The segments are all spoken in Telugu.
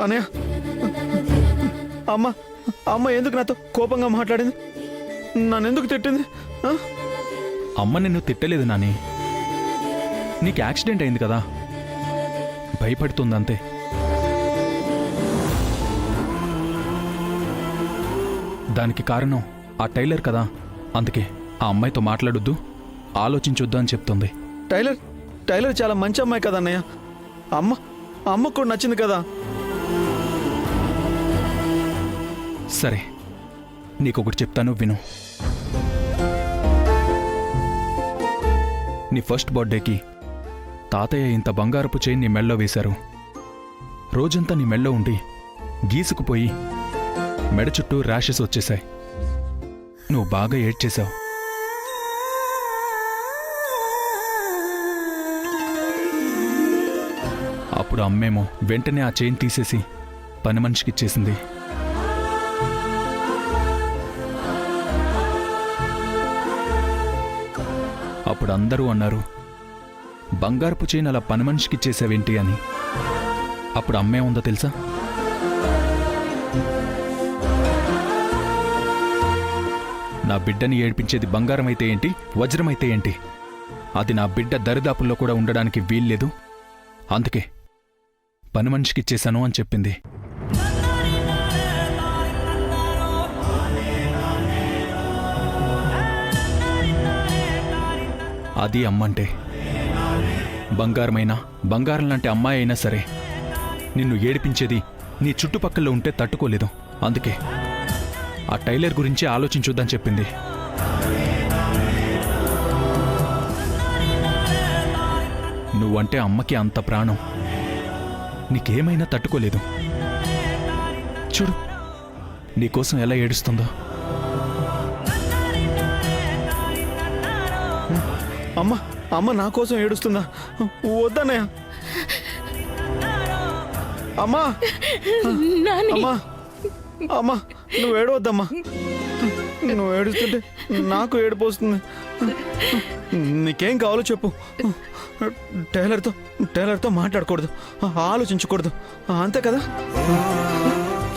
అనయ్య, అమ్మ అమ్మ ఎందుకు నాతో కోపంగా మాట్లాడింది? నన్ను ఎందుకు తిట్టింది? అమ్మ నిన్ను తిట్టలేదు నాని, నీకు యాక్సిడెంట్ అయింది కదా, భయపడుతుందంతే. దానికి కారణం ఆ టైలర్ కదా, అందుకే ఆ అమ్మాయితో మాట్లాడొద్దు, ఆలోచించొద్దు అని చెప్తుంది. టైలర్ చాలా మంచి అమ్మాయి కదా అన్నయ్య. అమ్మకు కూడా నచ్చింది కదా. సరే, నీకొకటి చెప్తాను విను. నీ ఫస్ట్ బర్త్డేకి తాతయ్య ఇంత బంగారపు చైన్ నీ మెళ్ళో వేశారు. రోజంతా నీ మెళ్ళో ఉండి గీసుకుపోయి మెడ చుట్టూ ర్యాషెస్ వచ్చేశాయి. నువ్వు బాగా ఏడ్చేశావు. అప్పుడు అమ్మేమో వెంటనే ఆ చైన్ తీసేసి పని మనిషికిచ్చేసింది. అప్పుడు అందరూ అన్నారు, బంగారపు చైన్ అలా పని మనిషికిచ్చేసావేంటి అని. అప్పుడు అమ్మే ఉందో తెలుసా? నా బిడ్డని ఏడ్పించేది బంగారమైతే ఏంటి, వజ్రమైతే ఏంటి, అది నా బిడ్డ దరిదాపుల్లో కూడా ఉండడానికి వీల్లేదు, అందుకే పని మనిషికిచ్చేశాను అని చెప్పింది. అది అమ్మంటే. బంగారమైనా, బంగారం లాంటి అమ్మాయి అయినా సరే నిన్ను ఏడిపించేది నీ చుట్టుపక్కల ఉంటే తట్టుకోలేదు, అందుకే ఆ టైలర్ గురించి ఆలోచించొద్దని చెప్పింది. నువ్వంటే అమ్మకి అంత ప్రాణం, నీకేమైనా తట్టుకోలేదు. చూడు నీకోసం ఎలా ఏడుస్తుందో. అమ్మ నా కోసం ఏడుస్తుందా? వద్దన్నయ్య. అమ్మా అమ్మా నువ్వు ఏడవద్దమ్మా. నువ్వు ఏడుస్తుంటే నాకు ఏడుపు వస్తుంది. నీకేం కావాలో చెప్పు. టైలర్తో మాట్లాడకూడదు, ఆలోచించకూడదు, అంతే కదా?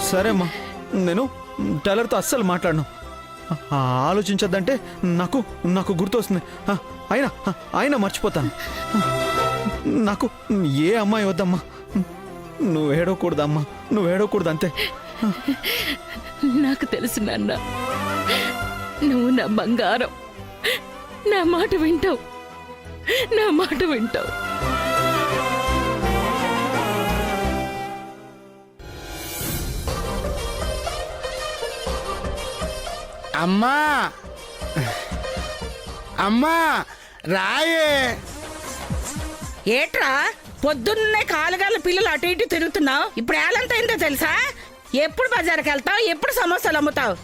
సరే అమ్మా, నేను టైలర్తో అస్సలు మాట్లాడను. ఆలోచించద్దంటే నాకు గుర్తొస్తుంది. అయినా మర్చిపోతాను. నాకు ఏ అమ్మాయి వద్దమ్మా. నువ్వు ఏడవకూడదమ్మా, నువ్వు ఏడవకూడదు, అంతే. నాకు తెలుసు నాన్న, నువ్వు నా బంగారం. నా మాట వింటావు, నా మాట వింటావు. అమ్మా అమ్మా రాయే. ఏట్రా పొద్దున్నే కాలుగాల పిల్లలు అటు ఇటు తిరుగుతున్నావు? ఇప్పుడు ఏలంత అయిందో తెలుసా? ఎప్పుడు బజార్కి వెళ్తావు, ఎప్పుడు సమోసాలు అమ్ముతావు?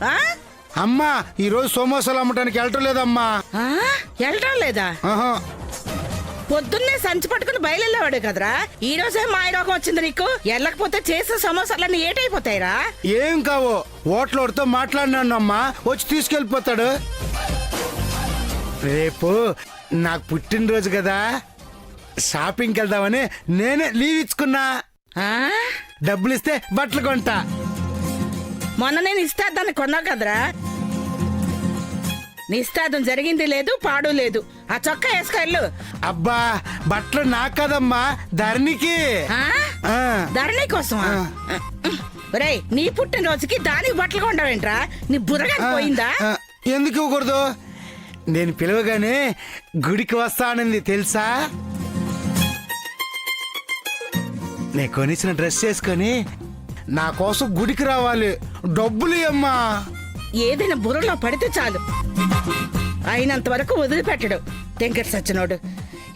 అమ్మా ఈరోజు సమోసాలు అమ్మటానికి వెళ్ళటం లేదమ్మా. వెళ్ళటం లేదా? పొద్దున్నే సంచి పట్టుకుని బయలుదేవాడు కదరా, ఈ రోజే మాయరోగం వచ్చింది నీకు. వెళ్ళకపోతే చేసే సమోసాలన్నీ ఏటైపోతాయిరా. ఏం కావో ఓట్లోడితో మాట్లాడినాను అమ్మా, వచ్చి తీసుకెళ్ళిపోతాడు. రేపు నాకు పుట్టినరోజు కదా, షాపింగ్కి వెళ్దామని నేనే లీవ్ ఇచ్చుకున్నా. డబ్బులు ఇస్తే బట్టలు కొంటా. మొన్న నేను ఇస్తాదాన్ని కొన్నావు కదరా, నిస్తాదం జరిగింది లేదు, పాడు లేదు. ఆ చొక్కా వేసుకెళ్ళు. అబ్బా బట్టలు నాకు కదమ్మా, ధరణికి. ధరణి కోసమా? రేయ్, నీ పుట్టినరోజుకి దానికి బట్టలు కొంటావేంట్రా? నీ బుర్రగా పోయిందా? ఎందుకు ఇవ్వకూడదు? నేను పిలవగానే గుడికి వస్తానంది తెలుసా? నేను కొనిచ్చిన డ్రెస్ చేసుకొని నా కోసం గుడికి రావాలి. డబ్బులు అమ్మా. ఏదైనా బుర్రలో పడితే చాలు, అయినంత వరకు వదిలిపెట్టడు తెంకటి సచ్చినోడు.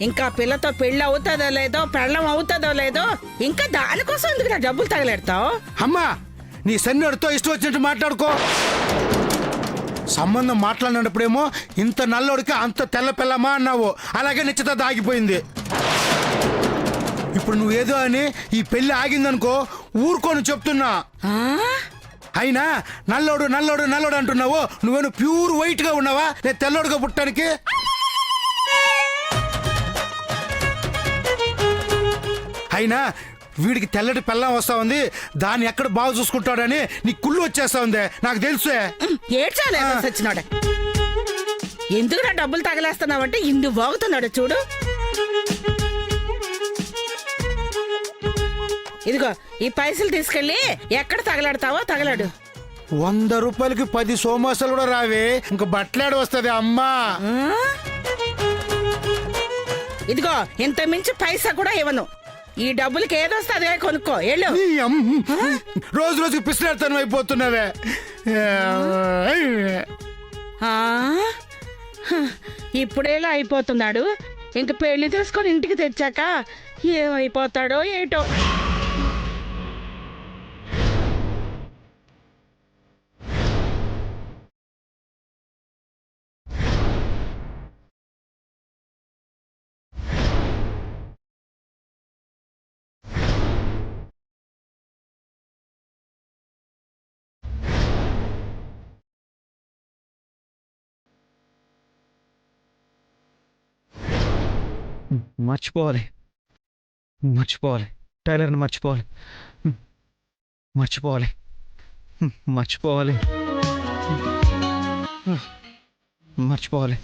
ఇంకా పిల్లతో పెళ్ళి అవుతుందో లేదో, పెళ్ళం అవుతుందో లేదో, ఇంకా దానికోసం ఎందుకు నా డబ్బులు తగలెడతావు? అమ్మా నీ సన్నోడితో ఇష్టం వచ్చినట్టు మాట్లాడుకో. సంబంధం మాట్లాడినప్పుడేమో ఇంత నల్లోడికి అంత తెల్ల పిల్లమా అన్నావు, అలాగే నిశ్చిత ఆగిపోయింది. ఇప్పుడు నువ్వేదో అని ఈ పెళ్లి ఆగిందనుకో, ఊరుకోను చెప్తున్నా. అయినా నల్లోడు నల్లోడు నల్లోడు అంటున్నావు, నువ్వేను ప్యూర్ వైట్ గా ఉన్నావా, నేను తెల్లోడుగా పుట్టడానికి? అయినా వీడికి తెల్లటి పెళ్ళం వస్తా ఉంది, దాన్ని ఎక్కడ బాగా చూసుకుంటాడని నీ కుళ్ళు వచ్చేస్తా ఉంది, నాకు తెలుసే. ఏడ్చాలే సచ్చినోడ. ఎందుకురా డబ్బులు తగలేస్తున్నావంటే ఇందు బాగుతున్నాడు చూడు. ఇదిగో ఈ పైసలు తీసుకెళ్ళి ఎక్కడ తగలాడతావో తగలాడు. 100 రూపాయలకి 10 సోమాసాలు కూడా రావే, ఇంక బట్టలాడు వస్తుంది అమ్మా. ఆ? ఇదిగో ఇంత మించి పైసా కూడా ఇవ్వను. ఈ డబ్బులకి ఏదొస్తుంది కొనుక్కో వెళ్ళు. నీ రోజు రోజుకి పిసినాడుతనం అయిపోతున్నావే. ఆ? ఇప్పుడేలా అయిపోతున్నాడు, ఇంక పెళ్లి చేసుకొని ఇంటికి తెచ్చాక ఏమైపోతాడో ఏటో. మర్చిపోవాలి, మర్చిపోవాలి, టైలర్ని మర్చిపోవాలి, మర్చిపోవాలి, మర్చిపోవాలి, మర్చిపోవాలి.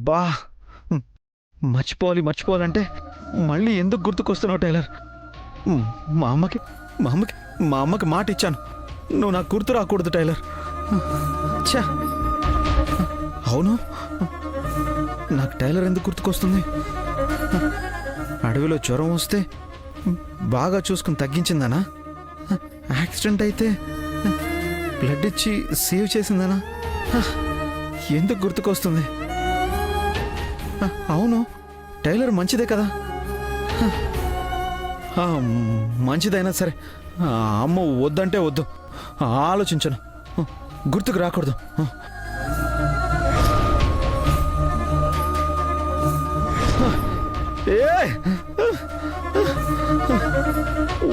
బా మర్చిపోవాలి, మర్చిపోవాలంటే మళ్ళీ ఎందుకు గుర్తుకొస్తున్నావు టైలర్? మా అమ్మకి మాట ఇచ్చాను, నువ్వు నాకు గుర్తు రాకూడదు టైలర్. ఛా, అవును, నాకు టైలర్ ఎందుకు గుర్తుకొస్తుంది? అడవిలో జ్వరం వస్తే బాగా చూసుకుని తగ్గించిందనా? యాక్సిడెంట్ అయితే బ్లడ్ ఇచ్చి సేవ్ చేసిందనా? ఎందుకు గుర్తుకొస్తుంది? అవును, టైలర్ మంచిదే కదా. మంచిదైనా సరే అమ్మ వద్దంటే వద్దు, ఆలోచించను, గుర్తుకు రాకూడదు.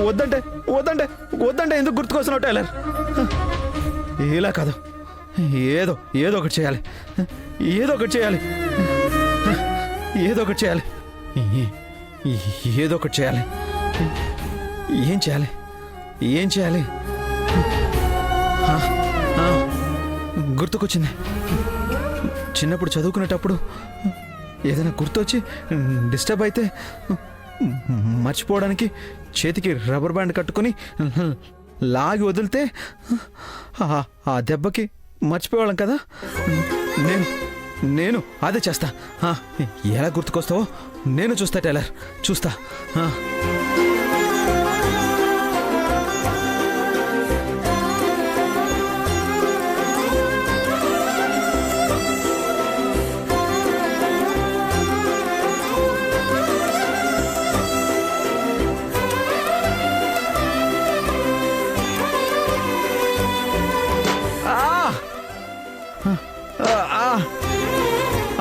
వద్దంటే వద్దంటే వద్దంటే ఎందుకు గుర్తుకొస్తున్నావు టైలర్? ఇలా కాదు, ఏదో ఒకటి చేయాలి, ఏదో ఒకటి చేయాలి, ఏదో ఒకటి చేయాలి, ఏదో ఒకటి చేయాలి. ఏం చేయాలి, ఏం చేయాలి? గుర్తుకొచ్చింది. చిన్నప్పుడు చదువుకునేటప్పుడు ఏదైనా గుర్తొచ్చి డిస్టర్బ్ అయితే మర్చిపోవడానికి చేతికి రబ్బర్ బ్యాండ్ కట్టుకొని లాగి వదిలితే ఆ దెబ్బకి మర్చిపోయేవాళ్ళం కదా. నేను అదే చేస్తా. ఎలా గుర్తుకొస్తావో నేను చూస్తా టైలర్, చూస్తా.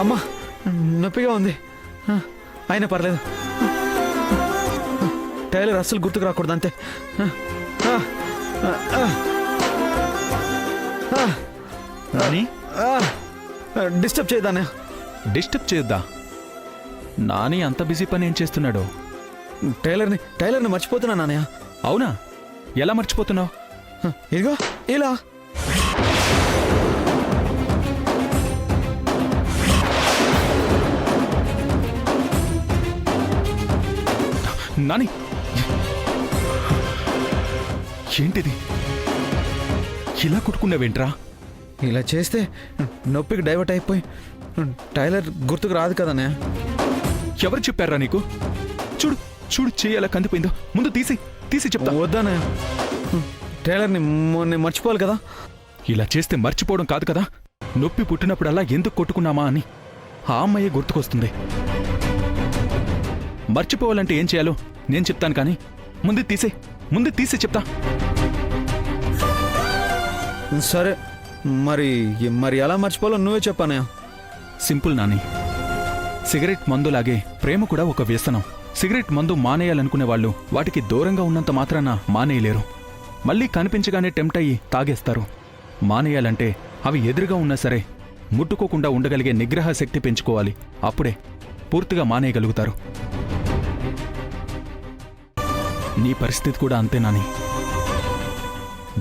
అమ్మా, నొప్పిగా ఉంది, అయినా పర్లేదు. టైలర్ అస్సలు గుర్తుకు రాకూడదు అంతే. డిస్టర్బ్ చేయదానే. డిస్టర్బ్ చేయొద్దా? నాని అంత బిజీ పని ఏం చేస్తున్నాడు? టైలర్ని మర్చిపోతున్నా నాన్నయ్య. అవునా? ఎలా మర్చిపోతున్నావు? ఇదిగో ఇలా. నాని, ఏంటిది? ఇలా కుట్టుకున్నావేంట్రా? ఇలా చేస్తే నొప్పికి డైవర్ట్ అయిపోయి టైలర్ గుర్తుకు రాదు కదనే. ఎవరు చెప్పారా నీకు? చూడు చూడు, చెయ్యి ఎలా కందిపోయిందో. ముందు తీసి చెప్తా. వద్దానే, టైలర్ని మర్చిపోవాలి కదా. ఇలా చేస్తే మర్చిపోవడం కాదు కదా, నొప్పి పుట్టినప్పుడల్లా ఎందుకు కొట్టుకున్నామా అని. ఆ అమ్మాయి గుర్తుకొస్తుంది. మర్చిపోవాలంటే ఏం చేయాలో నేను చెప్తాను, కానీ ముందు తీసే చెప్తా. సరే, మరి మరి ఎలా మర్చిపోవాలో నువ్వే చెప్పానయ్య. సింపుల్ నాని. సిగరెట్ మందులాగే ప్రేమ కూడా ఒక వ్యసనం. సిగరెట్ మందు మానేయాలనుకునే వాళ్ళు వాటికి దూరంగా ఉన్నంత మాత్రాన మానేయలేరు. మళ్ళీ కనిపించగానే టెంప్ట్ అయ్యి తాగేస్తారు. మానేయాలంటే అవి ఎదురుగా ఉన్నా సరే ముట్టుకోకుండా ఉండగలిగే నిగ్రహ శక్తి పెంచుకోవాలి. అప్పుడే పూర్తిగా మానేయగలుగుతారు. నీ పరిస్థితి కూడా అంతే నాని.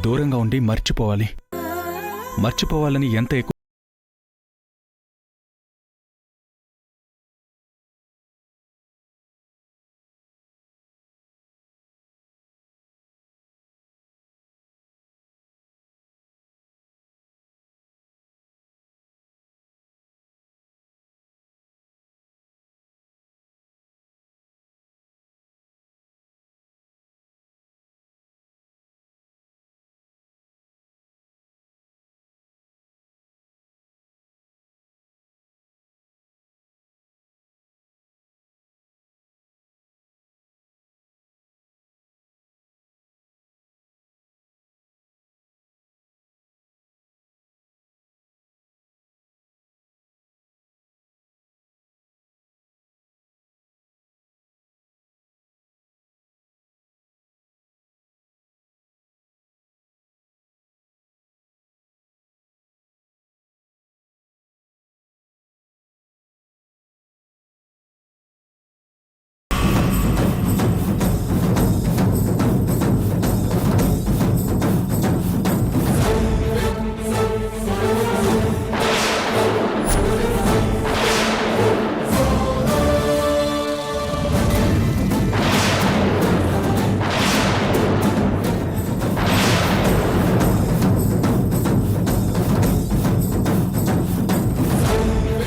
దూరంగా ఉండి మర్చిపోవాలని ఎంత ఎక్కువ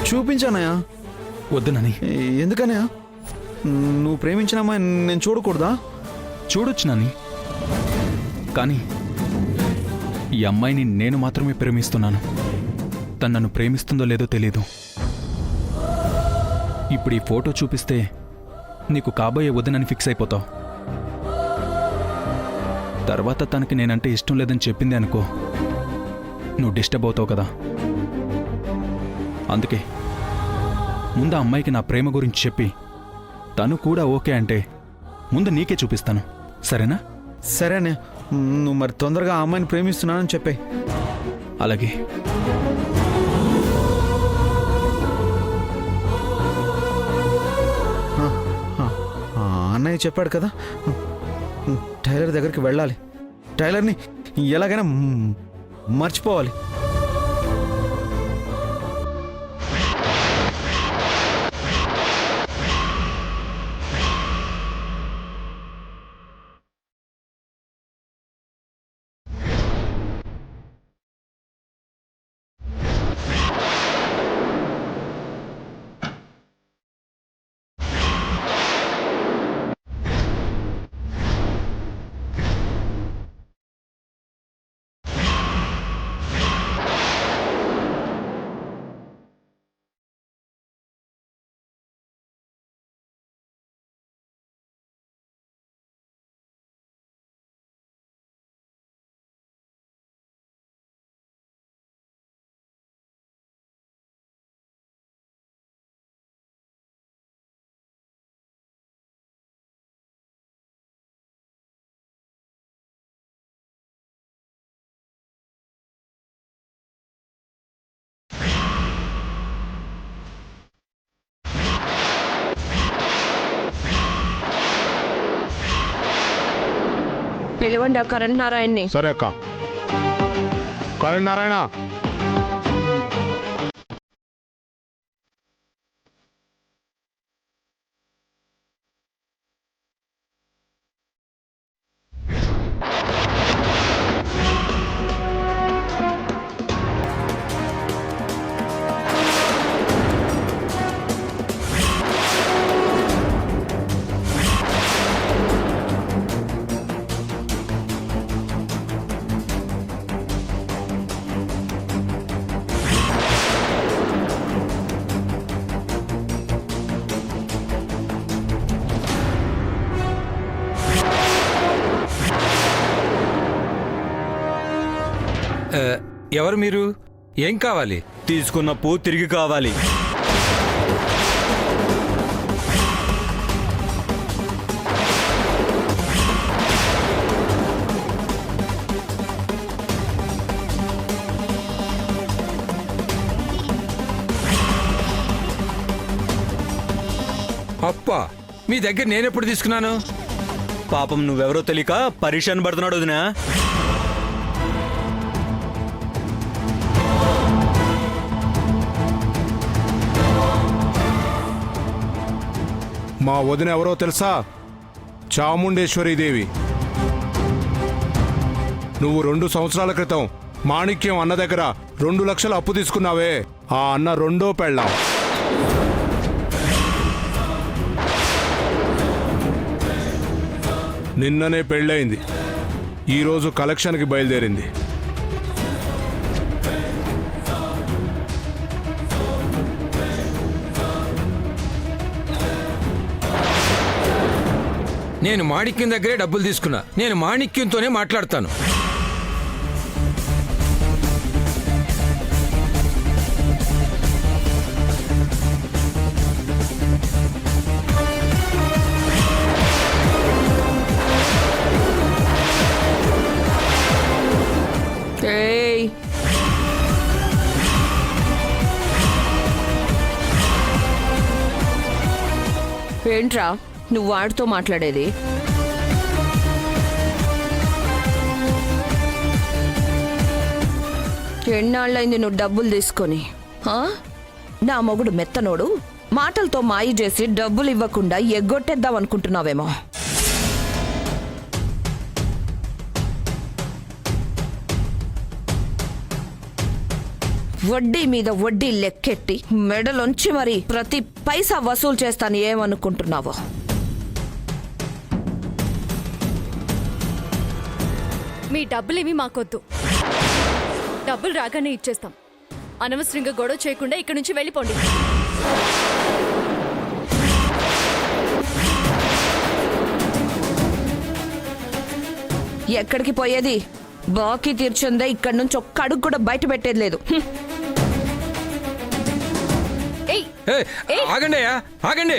చూపించానయ్యా. వద్దు నాని. ఎందుకనయ్యా? నువ్వు ప్రేమించిన అమ్మాయి నేను చూడకూడదా? చూడొచ్చు నాని, కానీ ఈ అమ్మాయిని నేను మాత్రమే ప్రేమిస్తున్నాను. తను నన్ను ప్రేమిస్తుందో లేదో తెలీదు. ఇప్పుడు ఈ ఫోటో చూపిస్తే నీకు కాబోయే వదినని ఫిక్స్ అయిపోతావు. తర్వాత తనకి నేనంటే ఇష్టం లేదని చెప్పింది అనుకో, నువ్వు డిస్టర్బ్ అవుతావు కదా. అందుకే ముందు ఆ అమ్మాయికి నా ప్రేమ గురించి చెప్పి తను కూడా ఓకే అంటే ముందు నీకే చూపిస్తాను, సరేనా? సరేనే, నువ్వు మరి తొందరగా ఆ అమ్మాయిని ప్రేమిస్తున్నానని చెప్పే. అలాగే. అన్నయ్య చెప్పాడు కదా, టైలర్ దగ్గరికి వెళ్ళాలి. టైలర్ని ఎలాగైనా మర్చిపోవాలి. పిలవండి ఆ కరణ్ నారాయణని. సరే అక్క. కరణ్ నారాయణ, ఎవరు మీరు? ఏం కావాలి? తీసుకున్న పూ తిరిగి కావాలి. అప్పా, మీ దగ్గర నేనెప్పుడు తీసుకున్నాను? పాపం నువ్వెవరో తెలియక పరీక్షను పడుతున్నాడు వదినా. మా వదిన ఎవరో తెలుసా? చాముండేశ్వరీదేవి. నువ్వు 2 సంవత్సరాల క్రితం మాణిక్యం అన్న దగ్గర 2 లక్షలు అప్పు తీసుకున్నావే, ఆ అన్న రెండో పెళ్ళాం. నిన్ననే పెళ్ళయింది, ఈరోజు కలెక్షన్కి బయలుదేరింది. నేను మాణిక్యం దగ్గరే డబ్బులు తీసుకున్నా. నేను మాణిక్యంతోనే మాట్లాడతాను. ఏయ్, ఏంట్రా నువ్వు వాడితో మాట్లాడేది? ఎన్నాళ్ళైంది నువ్వు డబ్బులు తీసుకొని? ఆ? నా మొగుడు మెత్తనోడు మాటలతో మాయ చేసి డబ్బులు ఇవ్వకుండా ఎగ్గొట్టేద్దాం అనుకుంటున్నావేమో. వడ్డీ మీద వడ్డీ లెక్కెట్టి మెడలోంచి మరి ప్రతి పైసా వసూలు చేస్తాను ఏమనుకుంటున్నావో? మీ డబ్బులేమి మాకొద్దు. డబ్బులు రాగానే ఇచ్చేస్తాం. అనవసరంగా గొడవ చేయకుండా ఇక్కడి నుంచి వెళ్ళిపోండి. ఎక్కడికి పోయేది? బాకీ తీర్చుందే, ఇక్కడి నుంచి ఒక్క అడుగు కూడా బయట పెట్టేది లేదు. ఏయ్ ఆగండి అయ్యా, ఆగండి.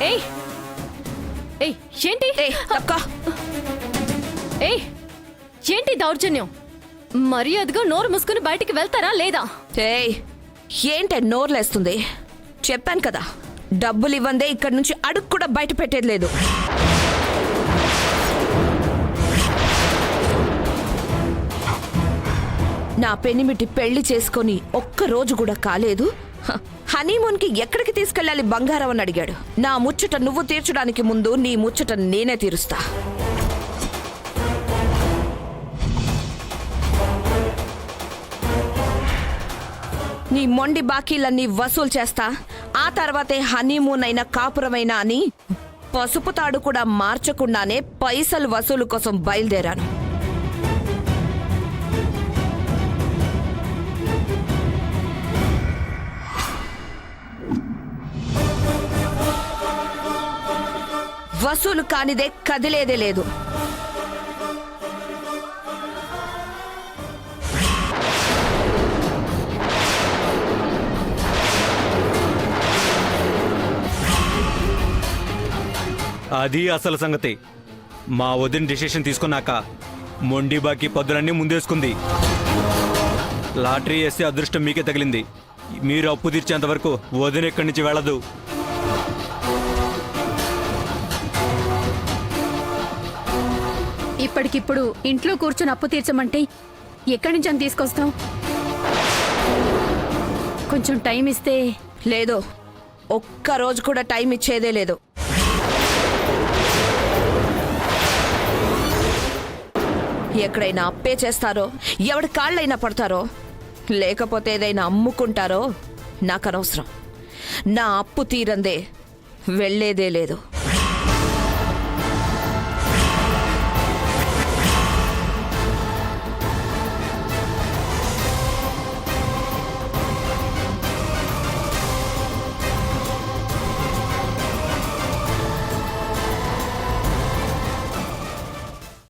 ఏయ్ ఏయ్ ఏంటి? తక్కువ. ఏయ్ ఏంటి దౌర్జన్యం? మర్యాదగా నోరు మూసుకుని బయటికి వెళ్తారా లేదా? ఏయ్, ఏంటే నోర్లేస్తుంది? చెప్పాను కదా, డబ్బులు ఇవ్వందే ఇక్కడి నుంచి అడుగు కూడా బయట పెట్టేది లేదు. నా పెనిమిటి పెళ్లి చేసుకొని ఒక్క రోజు కూడా కాలేదు. హనీమూన్కి ఎక్కడికి తీసుకెళ్ళాలి బంగారం అని అడిగాడు. నా ముచ్చట నువ్వు తీర్చడానికి ముందు నీ ముచ్చట నేనే తీరుస్తా. నీ మొండి బాకీలన్నీ వసూలు చేస్తా. ఆ తర్వాతే హనీమూన్ అయినా కాపురమైనా అని పసుపు తాడు కూడా మార్చకుండానే పైసలు వసూలు కోసం బయలుదేరాను. వసూలు కానిదే కదిలేదే లేదు. అది అసలు సంగతి. మా వదిన డిసిషన్ తీసుకున్నాక మొండి బాకీ పద్దులన్నీ ముందేసుకుంది. లాటరీ వేస్తే అదృష్టం మీకే తగిలింది. మీరు అప్పు తీర్చేంత వరకు వదిన ఎక్కడి నుంచి వెళ్ళదు. ఇప్పటికిప్పుడు ఇంట్లో కూర్చొని అప్పు తీర్చమంటే ఎక్కడి నుంచి అని తీసుకొస్తాం? కొంచెం టైం ఇస్తే. లేదు, ఒక్క రోజు కూడా టైం ఇచ్చేదే లేదు. ఎక్కడైనా అప్పే చేస్తారో, ఎవడి కాళ్ళైనా పడతారో, లేకపోతే ఏదైనా అమ్ముకుంటారో నాకు అనవసరం. నా అప్పు తీరందే వెళ్ళేదే లేదు.